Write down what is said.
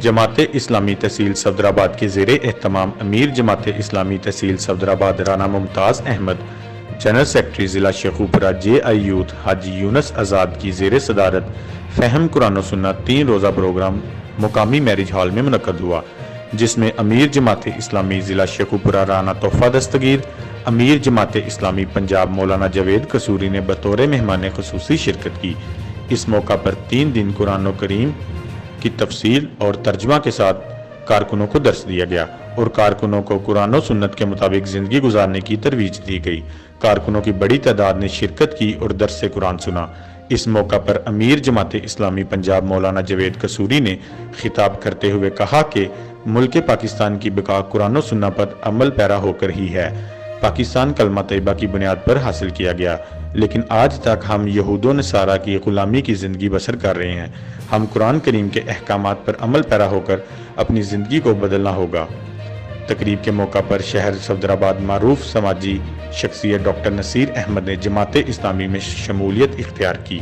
جماعت اسلامی تحصیل صفدرآباد کے زیر اہتمام امیر جماعت اسلامی تحصیل صفدرآباد رانا ممتاز احمد، جنرل سیکرٹری ضلع شیخوپورہ JI یوتھ حاجی یونس آزاد کی زیر صدارت فہم قرآن و سنت 3 روزہ پروگرام مقامی میرج ہال میں منعقد ہوا، جس میں امیر جماعت اسلامی ضلع شیخوپورہ رانا تحفہ دستگیر، امیر جماعت اسلامی پنجاب مولانا جاوید قصوری نے بطور مہمان خصوصی شرکت کی۔ اس موقع پر 3 دن قرآن کریم کی تفصیل اور ترجمہ کے ساتھ کارکنوں کو درس دیا گیا اور کارکنوں کو قرآن و سنت کے مطابق زندگی گزارنے کی ترویج دی گئی۔ کارکنوں کی بڑی تعداد نے شرکت کی اور درس قرآن سنا۔ اس موقع پر امیر جماعت اسلامی پنجاب مولانا جاوید قصوری نے خطاب کرتے ہوئے کہا کہ ملک پاکستان کی بقا قرآن و سنت پر عمل پیرا ہو کر ہی ہے۔ پاکستان کلمہ طیبہ کی بنیاد پر حاصل کیا گیا، لیکن آج تک ہم یہود و نصارہ کی غلامی کی زندگی بسر کر رہے ہیں۔ ہم قرآن کریم کے احکامات پر عمل پیرا ہو کر اپنی زندگی کو بدلنا ہوگا۔ تقریب کے موقع پر شہر صفدرآباد معروف سماجی شخصیت ڈاکٹر نصیر احمد نے جماعت اسلامی میں شمولیت اختیار کی۔